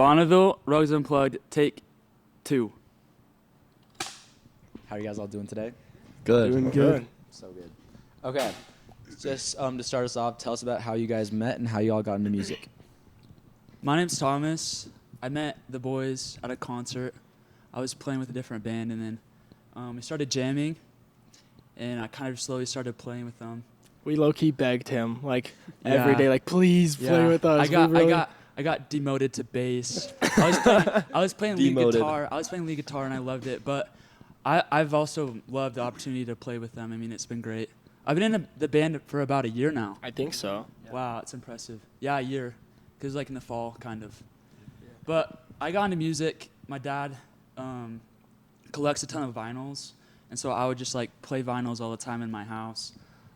Bonneville, Rugs Unplugged, take 2. How are you guys all doing today? Good. Doing good. So good. Okay. Just to start us off, tell us about how you guys met and how you all got into music. My name's Thomas. I met the boys at a concert. I was playing with a different band, and then we started jamming, and I kind of slowly started playing with them. We low-key begged him, like, Yeah. every day, like, please play with us. I got demoted to bass. I was playing lead Demoted. guitar. I was playing lead guitar, and I loved it. But I've also loved the opportunity to play with them. I mean, it's been great. I've been in the band for about a year now. I think so. Wow, it's impressive. Yeah, a year. Because like in the fall, kind of. But I got into music. My dad collects a ton of vinyls. And so I would just like play vinyls all the time in my house.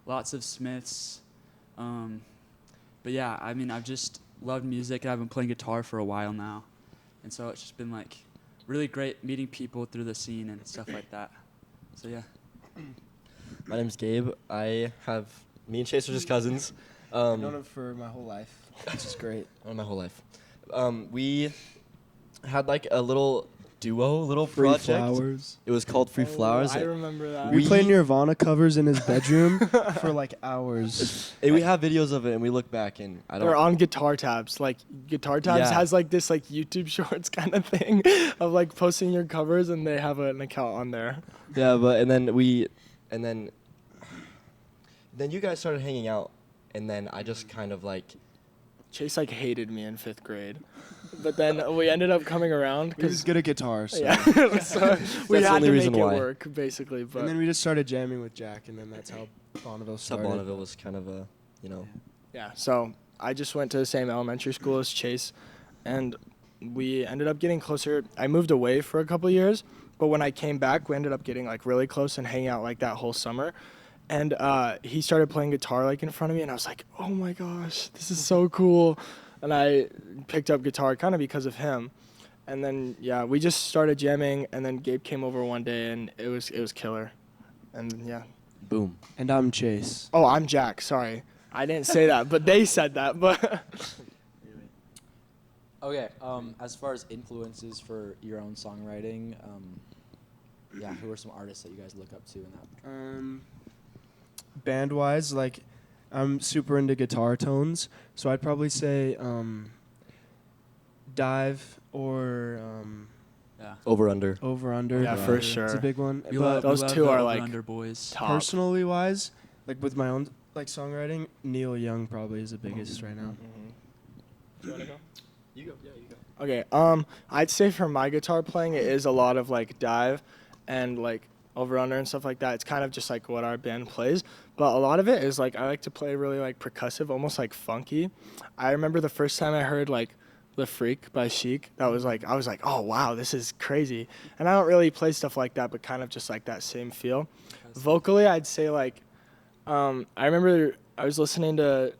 Lots of Smiths. But yeah, I mean, I've just loved music. And I've been playing guitar for a while now. And so it's just been like really great meeting people through the scene and stuff like that. So yeah. My name's Gabe. Me and Chase are just cousins. I've known him for my whole life, which is great. My whole life. We had like a little Free project. Flowers. It was called Free Flowers. I remember that. We played Nirvana covers in his bedroom for like hours. And we have videos of it, and we look back, and They're on Guitar Tabs. Like, Guitar Tabs Yeah. has like this like YouTube Shorts kind of thing of like posting your covers, and they have an account on there. Yeah, then you guys started hanging out, and then I just kind of like. Chase like hated me in 5th grade, but then we ended up coming around He was because good at guitar, so. yeah, so we the had only to reason make it why. work basically. But And then we just started jamming with Jack, and then that's how Bonneville So started. Bonneville was kind of a, yeah, so I just went to the same elementary school as Chase, and we ended up getting closer. I moved away for a couple years, but when I came back, we ended up getting like really close and hanging out like that whole summer. And he started playing guitar like in front of me, and I was like, oh my gosh, this is so cool. And I picked up guitar kind of because of him. And then, yeah, we just started jamming, and then Gabe came over one day, and it was killer. And, yeah. boom. And I'm Chase. Oh, I'm Jack, sorry. I didn't say that, but they said that. But Okay. As far as influences for your own songwriting, who are some artists that you guys look up to in that? Band-wise, like, I'm super into guitar tones, so I'd probably say Dive or Yeah. Over under. Over Under. Yeah, for It's sure. a big one. We But those love two the are, Over like, Under boys. top. personally wise, like with my own like songwriting, Neil Young probably is the biggest right now. Do you want to go? You go. Yeah, you go. Okay, I'd say for my guitar playing, it is a lot of like dive and like over under and stuff like that. It's kind of just like what our band plays, but a lot of it is like I like to play really like percussive, almost like funky. I remember the first time I heard like The Freak by Chic, I was like, oh wow, this is crazy. And I don't really play stuff like that, but kind of just like that same feel. Vocally, I'd say like, I remember I was listening to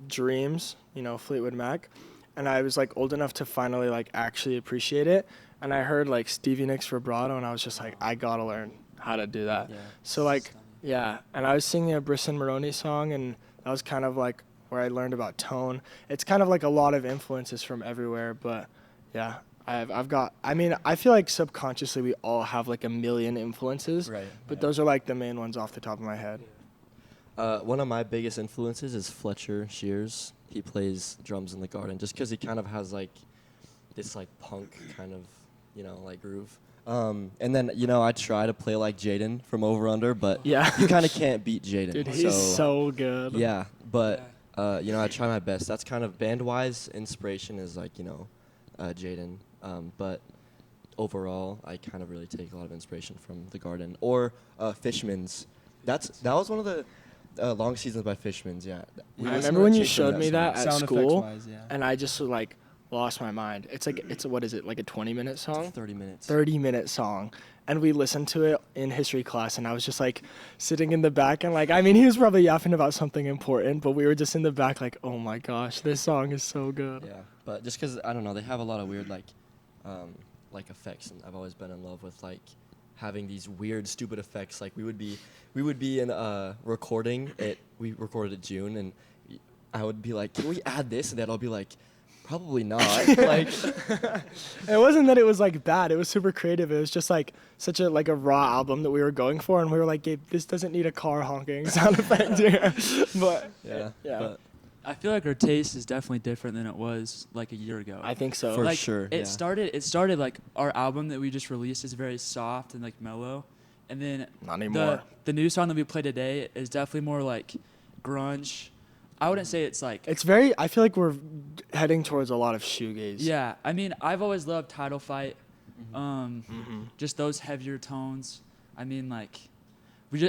Dreams, Fleetwood Mac, and I was like old enough to finally like actually appreciate it. And I heard like Stevie Nicks vibrato, and I was just like, I gotta learn how to do that. Yeah. So like, yeah, and I was singing a Brisson Maroney song, and that was kind of like where I learned about tone. It's kind of like a lot of influences from everywhere, but yeah, I feel like subconsciously we all have like a million influences, Right. but those are like the main ones off the top of my head. One of my biggest influences is Fletcher Shears. He plays drums in the Garden just because he kind of has like this like punk kind of, like groove. And then, I try to play like Jaden from Over Under, but Yeah. you kind of can't beat Jaden. Dude, he's so good. Yeah, but, I try my best. That's kind of band-wise inspiration is like, Jaden. But overall, I kind of really take a lot of inspiration from the Garden. Or Fishman's. That was one of the long seasons by Fishman's, yeah. We I listened remember to when you Chase showed on me song. that at Sound school, effects-wise, yeah. and I just like lost my mind. It's what is it, like a 20-minute song? 30 minutes. 30-minute song. And we listened to it in history class, and I was just like sitting in the back, and like, I mean, he was probably yapping about something important, but we were just in the back like, oh my gosh, this song is so good. Yeah, but just because, I don't know, they have a lot of weird, like effects, and I've always been in love with, like, having these weird, stupid effects. Like, we would be in we recorded in June, and I would be like, can we add this? And then I'll be like, probably not. Like, It wasn't that it was like bad. It was super creative. It was just like such a like a raw album that we were going for, and we were like, Gabe, this doesn't need a car honking sound effect here. But yeah. yeah. But I feel like our taste is definitely different than it was like a year ago. I think so. For like, sure, It yeah. started like our album that we just released is very soft and like mellow, and then Not anymore. the new song that we play today is definitely more like grunge. I wouldn't say it's like It's very. I feel like we're heading towards a lot of shoegaze. yeah. I mean, I've always loved Title Fight, Mm-hmm. just those heavier tones. I mean, like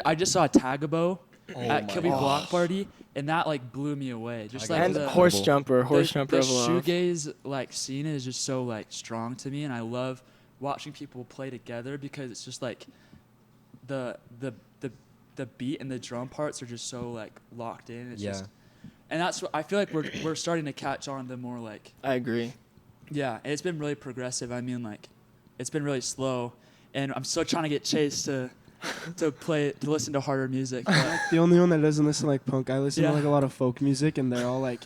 I just saw Tagabo at my Kilby gosh. Block Party, and that like blew me away. Just like And the horse jumper the of love. shoegaze like scene is just so like strong to me, and I love watching people play together because it's just like the beat and the drum parts are just so like locked in. It's just, and that's what I feel like we're starting to catch on to more like I agree. yeah. And it's been really progressive. I mean, like it's been really slow, and I'm still trying to get Chase to listen to harder music. But The only one that doesn't listen to like punk, I listen Yeah. to like a lot of folk music, and they're all like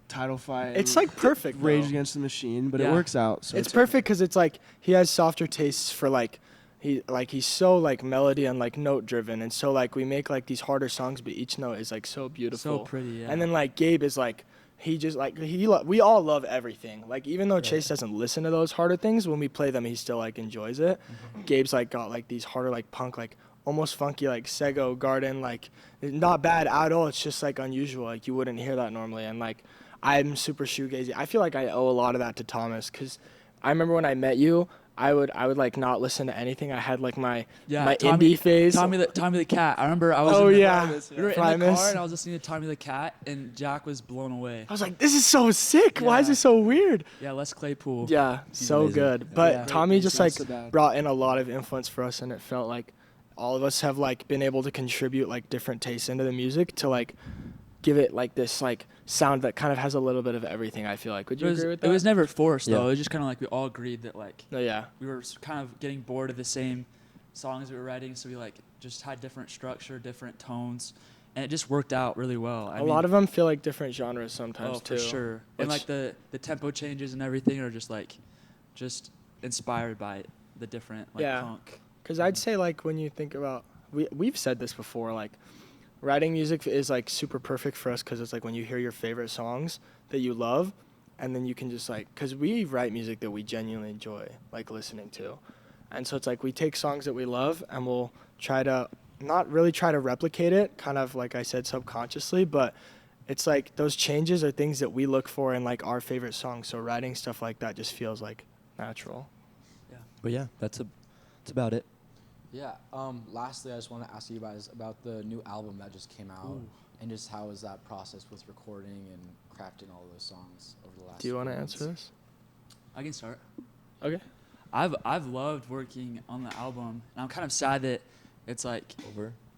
Title Fight. It's like perfect. Rage though. Against the Machine, but it Yeah. works out. So It's perfect because it's like he has softer tastes for like he's so like melody and like note driven, and so like we make like these harder songs, but each note is like so beautiful. so pretty. Yeah. And then like Gabe is like he just like we all love everything. Like even though Chase doesn't listen to those harder things, when we play them, he still like enjoys it. Gabe's like got like these harder like punk like almost funky like Sego Garden like not bad at all. It's just like unusual. Like you wouldn't hear that normally. And like I'm super shoegazy. I feel like I owe a lot of that to Thomas because I remember when I met you. I would like not listen to anything. I had like my indie phase. Tommy the Cat. I remember I was. Oh in the, yeah, We were in the Primus. car and I was listening to Tommy the Cat, and Jack was blown away. I was like, this is so sick. Why is Yeah. it so weird? Yeah, Les Claypool. Yeah, so amazing. good. But Yeah. Tommy just like Not so bad. brought in a lot of influence for us, and it felt like all of us have like been able to contribute like different tastes into the music to like give it like this like sound that kind of has a little bit of everything. I feel like. Would you agree with that? It was never forced Yeah. though. It was just kind of like we all agreed that like No, yeah. we were kind of getting bored of the same songs we were writing, so we like just had different structure, different tones, and it just worked out really well. A lot of them feel like different genres sometimes for too. sure, and like the tempo changes and everything are just inspired by the different like Yeah. punk. Because I'd say like when you think about we've said this before, like writing music is like super perfect for us because it's like when you hear your favorite songs that you love, and then you can just like because we write music that we genuinely enjoy like listening to, and so it's like we take songs that we love and we'll try to not really try to replicate it, kind of like I said subconsciously, but it's like those changes are things that we look for in like our favorite songs. So writing stuff like that just feels like natural. But yeah, that's about it. Yeah. Lastly, I just want to ask you guys about the new album that just came out, and just how is that process with recording and crafting all those songs over the last. Do you want to few months? answer this? I can start. Okay. I've loved working on the album, and I'm kind of sad that it's like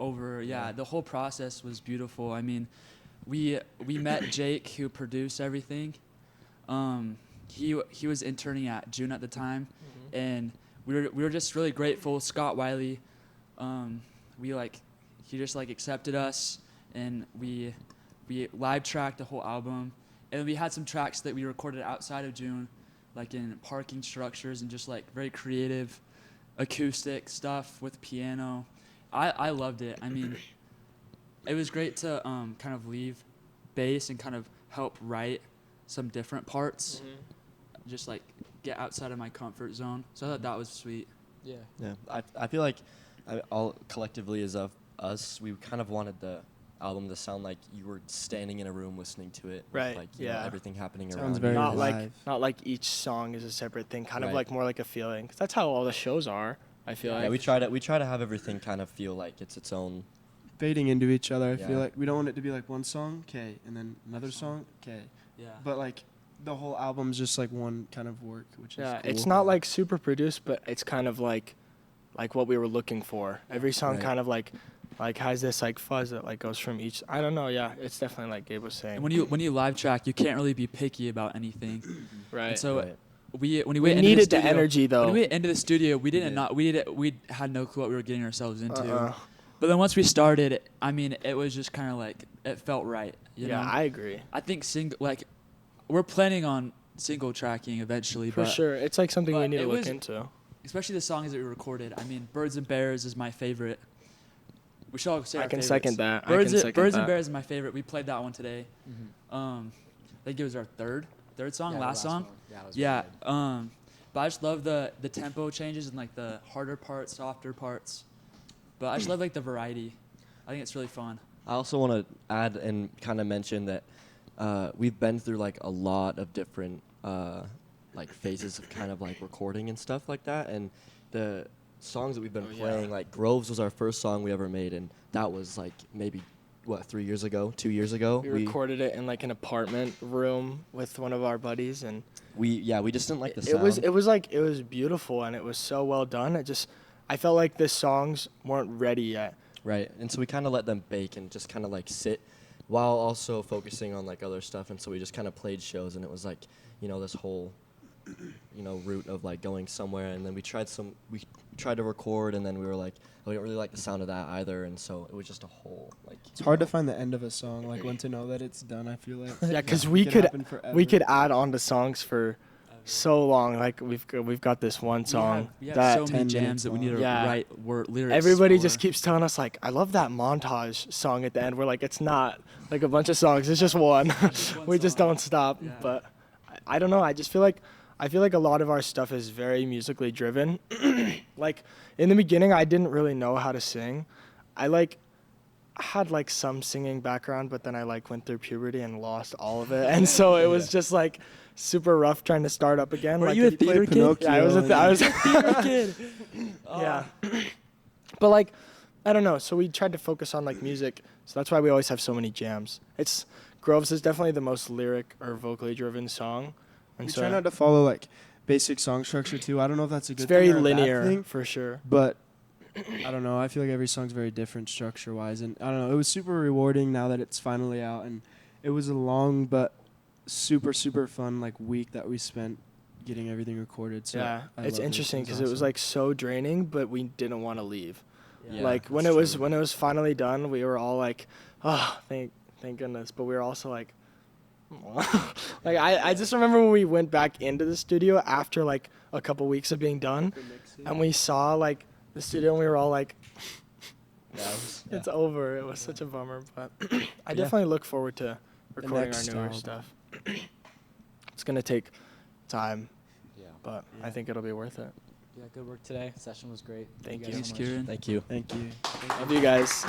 over. Yeah, the whole process was beautiful. I mean, we met Jake, who produced everything. He was interning at June at the time, and we were just really grateful. Scott Wiley, he just like accepted us, and we live tracked the whole album, and we had some tracks that we recorded outside of June, like in parking structures and just like very creative acoustic stuff with piano. I loved it. I mean, it was great to kind of leave bass and kind of help write some different parts, just like get outside of my comfort zone. So I thought that was sweet. Yeah. Yeah, I feel like all collectively as of us, we kind of wanted the album to sound like you were standing in a room listening to it. Right, With like, you know, yeah. everything happening Sounds around very you. live. Not like each song is a separate thing, kind of Right. like more like a feeling. 'Cause that's how all the shows are. I feel Yeah, like. we try to have everything kind of feel like it's its own. Fading into each other. I Yeah. feel like we don't want it to be like one song, okay, and then another song, okay. Yeah. But like the whole album's just like one kind of work, which is Yeah, cool. it's not like super produced, but it's kind of like what we were looking for. Every song Right. kind of like has this like fuzz that like goes from each. I don't know. Yeah, it's definitely like Gabe was saying. And when you live track, you can't really be picky about anything. right. And so Right. when we we went into needed the the studio, energy though. When we went into the studio, we didn't Yeah. we had no clue what we were getting ourselves into. Uh-uh. But then once we started, I mean, it was just kind of like it felt right. You Yeah, know? I agree. I think we're planning on single tracking eventually. For but sure. It's like something we but need to it look was- into. especially the songs that we recorded. I mean, Birds and Bears is my favorite. We should all say I our can favorites. second that. Birds, I can second Birds that. and Bears is my favorite. We played that one today. Mm-hmm. I think it was our third song, Yeah, the last song. one. Yeah, it was Yeah. really good. But I just love the tempo changes and like the harder parts, softer parts. But I just love like the variety. I think it's really fun. I also want to add and kind of mention that we've been through like a lot of different like phases of kind of like recording and stuff like that. And the songs that we've been playing, like Groves was our first song we ever made, and that was like maybe 3 years ago, 2 years ago. We recorded it in like an apartment room with one of our buddies, and we just didn't like the it sound. it was beautiful, and it was so well done. I felt like the songs weren't ready yet. Right, and so we kind of let them bake and just kind of like sit while also focusing on like other stuff. And so we just kind of played shows, and it was like, this whole, route of like going somewhere. And then we tried to record, and then we were like, we don't really like the sound of that either. And so it was just a whole like. It's hard to find the end of a song, like when to know that it's done. I feel like. Yeah, because It we can could happen forever. add on to songs for so long. Like we've got this one song we have that so many 10 jams minutes that we need to long. Yeah. write lyrics. everybody for. just keeps telling us like, I love that montage song at the end. We're like, it's not like a bunch of songs. It's just one. one We just song. don't stop. Yeah. But I don't know. I feel like a lot of our stuff is very musically driven. Like in the beginning, I didn't really know how to sing. I had like some singing background, but then I like went through puberty and lost all of it, and so it was just like super rough trying to start up again. Were like you a if played theater kid? Pinocchio, Yeah, I was. I was. Theater kid. Yeah. But like, I don't know. So we tried to focus on like music. So that's why we always have so many jams. Groves is definitely the most lyric or vocally driven song. And We so try not to follow like basic song structure too. I don't know if that's a good it's very thing or a bad linear thing, for sure. but I don't know. I feel like every song's very different structure wise, and I don't know. It was super rewarding now that it's finally out, and it was a long but super fun like week that we spent getting everything recorded. So Yeah, I it's love it. interesting because it was awesome. like so draining, but we didn't want to leave. Yeah, Like when that's it true. was finally done, we were all like, oh, thank goodness. But we were also like, like I just remember when we went back into the studio after like a couple weeks of being done, and we saw like the studio, and we were all like, it's over. It was such a bummer, but I definitely look forward to recording our next newer album. stuff. It's gonna take time, Yeah. but I think it'll be worth it. Yeah, good work today. Session was great. Thank guys you. so Thanks, much. Kieran. Thank you. Thank you. Love you guys.